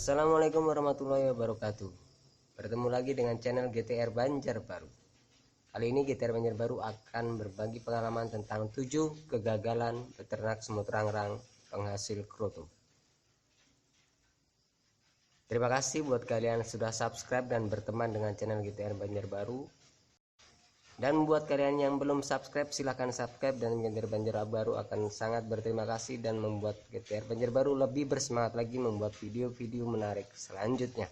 Assalamualaikum warahmatullahi wabarakatuh. Bertemu lagi dengan channel GTR Banjarbaru. Kali ini GTR Banjarbaru akan berbagi pengalaman tentang 7 kegagalan peternak semut rangrang penghasil kroto. Terima kasih buat kalian yang sudah subscribe dan berteman dengan channel GTR Banjarbaru. Dan buat kalian yang belum subscribe, silahkan subscribe, dan GTR Banjarbaru akan sangat berterima kasih dan membuat GTR Banjarbaru lebih bersemangat lagi membuat video-video menarik selanjutnya.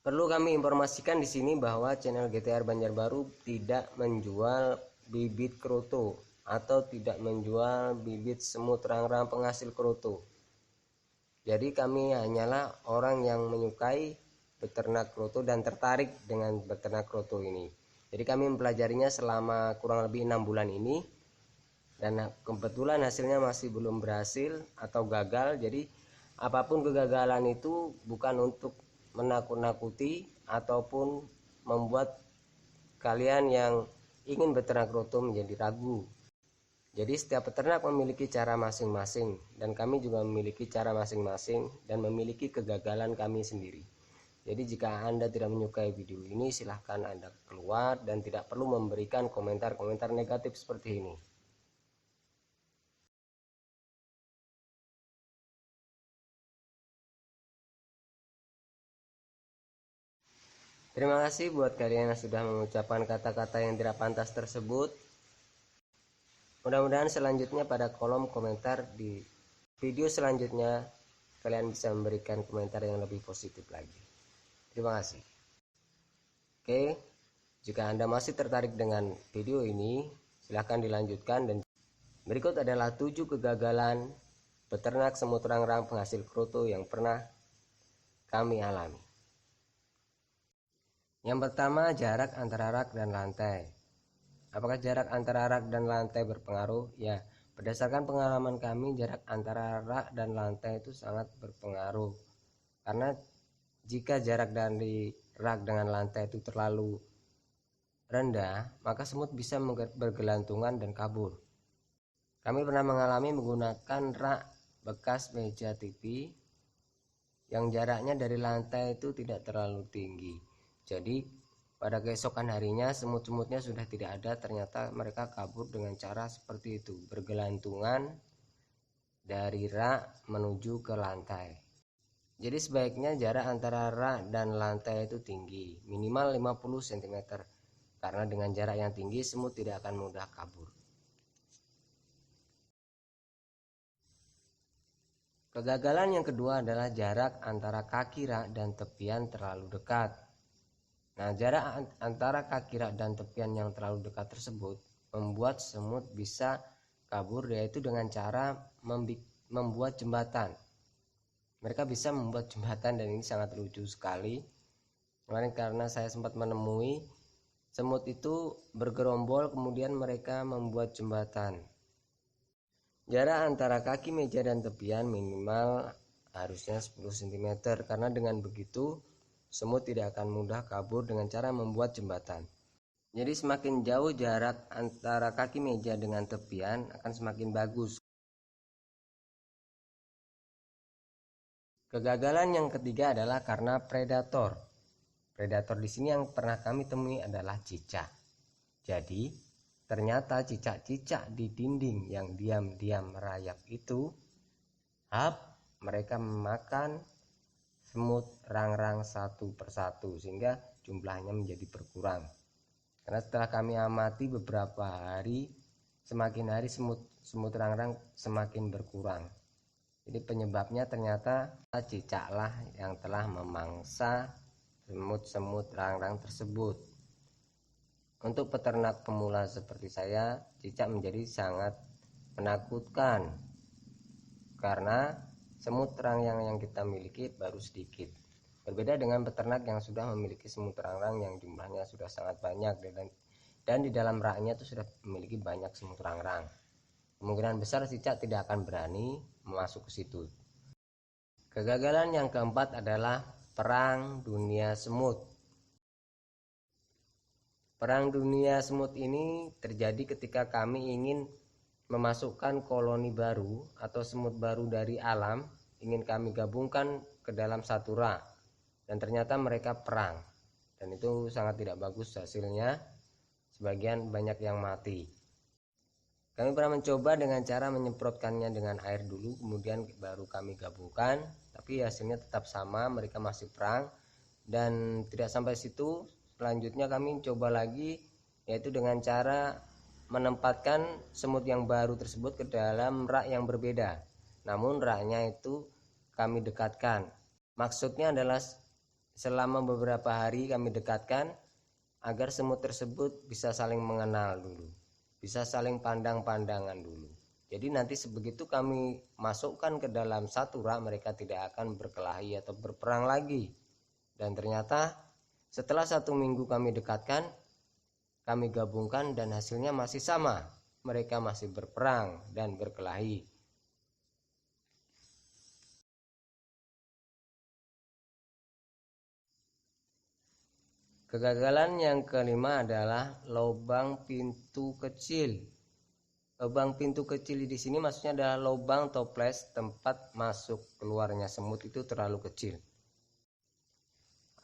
Perlu kami informasikan di sini bahwa channel GTR Banjarbaru tidak menjual bibit kroto atau tidak menjual bibit semut rangrang penghasil kroto. Jadi kami hanyalah orang yang menyukai beternak kroto dan tertarik dengan beternak kroto ini. Jadi kami mempelajarinya selama kurang lebih 6 bulan ini, dan kebetulan hasilnya masih belum berhasil atau gagal. Jadi apapun kegagalan itu bukan untuk menakut-nakuti ataupun membuat kalian yang ingin beternak kroto menjadi ragu. Jadi setiap peternak memiliki cara masing-masing, dan kami juga memiliki cara masing-masing dan memiliki kegagalan kami sendiri. Jadi jika Anda tidak menyukai video ini, silahkan Anda keluar dan tidak perlu memberikan komentar-komentar negatif seperti ini. Terima kasih buat kalian yang sudah mengucapkan kata-kata yang tidak pantas tersebut. Mudah-mudahan selanjutnya pada kolom komentar di video selanjutnya kalian bisa memberikan komentar yang lebih positif lagi. Terima kasih. Oke, jika Anda masih tertarik dengan video ini, silahkan dilanjutkan. Dan berikut adalah 7 kegagalan peternak semut rangrang penghasil kroto yang pernah kami alami. Yang pertama, jarak antara rak dan lantai. Apakah jarak antara rak dan lantai berpengaruh? Ya, berdasarkan pengalaman kami, jarak antara rak dan lantai itu sangat berpengaruh. Karena jika jarak dari rak dengan lantai itu terlalu rendah, maka semut bisa bergelantungan dan kabur. Kami pernah mengalami menggunakan rak bekas meja TV yang jaraknya dari lantai itu tidak terlalu tinggi. Jadi pada keesokan harinya semut-semutnya sudah tidak ada. Ternyata mereka kabur dengan cara seperti itu, bergelantungan dari rak menuju ke lantai. Jadi sebaiknya jarak antara rak dan lantai itu tinggi, minimal 50 cm. Karena dengan jarak yang tinggi semut tidak akan mudah kabur. Kegagalan yang kedua adalah jarak antara kaki rak dan tepian terlalu dekat. Nah, jarak antara kaki rak dan tepian yang terlalu dekat tersebut membuat semut bisa kabur, yaitu dengan cara membuat jembatan. Mereka bisa membuat jembatan, dan ini sangat lucu sekali. Kemarin karena saya sempat menemui semut itu bergerombol, kemudian mereka membuat jembatan. Jarak antara kaki meja dan tepian minimal harusnya 10 cm, karena dengan begitu semut tidak akan mudah kabur dengan cara membuat jembatan. Jadi semakin jauh jarak antara kaki meja dengan tepian akan semakin bagus. Kegagalan yang ketiga adalah karena predator. Predator di sini yang pernah kami temui adalah cicak. Jadi ternyata cicak-cicak di dinding yang diam-diam merayap itu, mereka memakan semut rangrang satu persatu, sehingga jumlahnya menjadi berkurang. Karena setelah kami amati beberapa hari, semakin hari semut rangrang semakin berkurang. Jadi penyebabnya ternyata cicaklah yang telah memangsa semut-semut rangrang tersebut. Untuk peternak pemula seperti saya, cicak menjadi sangat menakutkan karena semut rangrang yang kita miliki baru sedikit. Berbeda dengan peternak yang sudah memiliki semut rangrang yang jumlahnya sudah sangat banyak, dan di dalam raknya itu sudah memiliki banyak semut rangrang. Kemungkinan besar cicak tidak akan berani masuk ke situ. Kegagalan yang keempat adalah perang dunia semut. Perang dunia semut ini terjadi ketika kami ingin memasukkan koloni baru atau semut baru dari alam ingin kami gabungkan ke dalam satu rak, dan ternyata mereka perang, dan itu sangat tidak bagus hasilnya. Sebagian banyak yang mati. Kami pernah mencoba dengan cara menyemprotkannya dengan air dulu, kemudian baru kami gabungkan, tapi hasilnya tetap sama, mereka masih perang. Dan tidak sampai situ, selanjutnya kami coba lagi, yaitu dengan cara menempatkan semut yang baru tersebut ke dalam rak yang berbeda, namun raknya itu kami dekatkan. Maksudnya adalah selama beberapa hari kami dekatkan agar semut tersebut bisa saling mengenal dulu, bisa saling pandang-pandangan dulu. Jadi nanti sebegitu kami masukkan ke dalam satu rak, mereka tidak akan berkelahi atau berperang lagi. Dan ternyata setelah 1 minggu kami dekatkan, kami gabungkan, dan hasilnya masih sama, mereka masih berperang dan berkelahi. Kegagalan yang kelima adalah lubang pintu kecil. Lubang pintu kecil di sini maksudnya adalah lubang toples tempat masuk keluarnya semut itu terlalu kecil.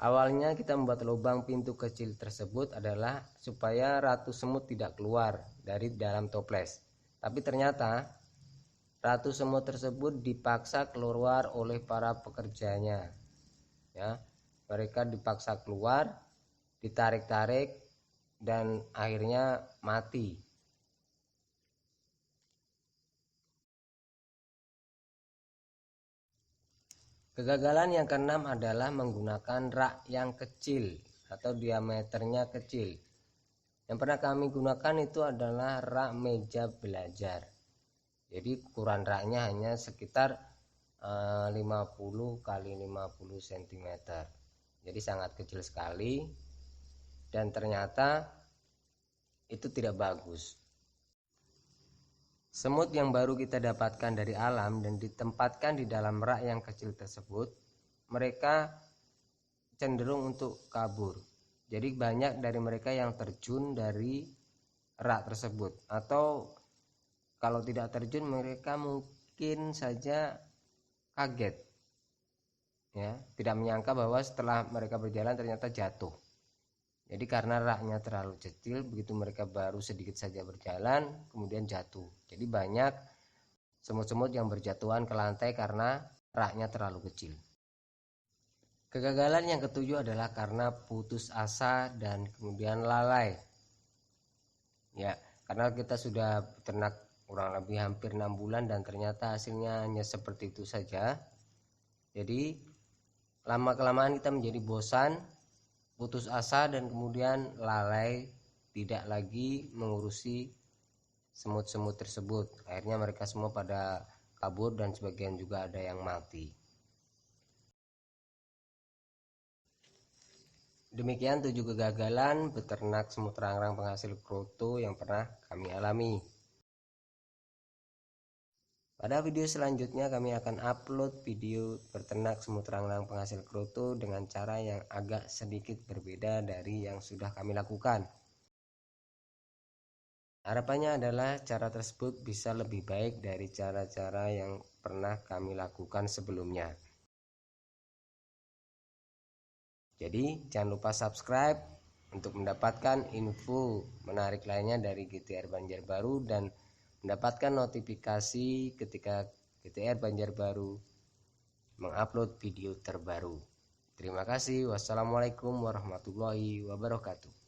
Awalnya kita membuat lubang pintu kecil tersebut adalah supaya ratu semut tidak keluar dari dalam toples. Tapi ternyata ratu semut tersebut dipaksa keluar oleh para pekerjanya. Ya, mereka dipaksa keluar, ditarik-tarik, dan akhirnya mati. Kegagalan yang keenam adalah menggunakan rak yang kecil atau diameternya kecil. Yang pernah kami gunakan itu adalah rak meja belajar. Jadi ukuran raknya hanya sekitar 50 kali 50 cm. Jadi sangat kecil sekali, dan ternyata itu tidak bagus. Semut yang baru kita dapatkan dari alam dan ditempatkan di dalam rak yang kecil tersebut, mereka cenderung untuk kabur. Jadi banyak dari mereka yang terjun dari rak tersebut, atau kalau tidak terjun mereka mungkin saja kaget, ya, tidak menyangka bahwa setelah mereka berjalan ternyata jatuh. Jadi karena raknya terlalu kecil, begitu mereka baru sedikit saja berjalan kemudian jatuh. Jadi banyak semut-semut yang berjatuhan ke lantai karena raknya terlalu kecil. Kegagalan yang ketujuh adalah karena putus asa dan kemudian lalai. Ya, karena kita sudah ternak kurang lebih hampir 6 bulan dan ternyata hasilnya hanya seperti itu saja. Jadi lama-kelamaan kita menjadi bosan, putus asa, dan kemudian lalai, tidak lagi mengurusi semut-semut tersebut. Akhirnya mereka semua pada kabur dan sebagian juga ada yang mati. Demikian 7 kegagalan beternak semut rangrang penghasil kroto yang pernah kami alami. Pada video selanjutnya kami akan upload video beternak semut rangrang penghasil kroto dengan cara yang agak sedikit berbeda dari yang sudah kami lakukan. Harapannya adalah cara tersebut bisa lebih baik dari cara-cara yang pernah kami lakukan sebelumnya. Jadi jangan lupa subscribe untuk mendapatkan info menarik lainnya dari GTR Banjarbaru dan mendapatkan notifikasi ketika GTR Banjarbaru mengupload video terbaru. Terima kasih. Wassalamualaikum warahmatullahi wabarakatuh.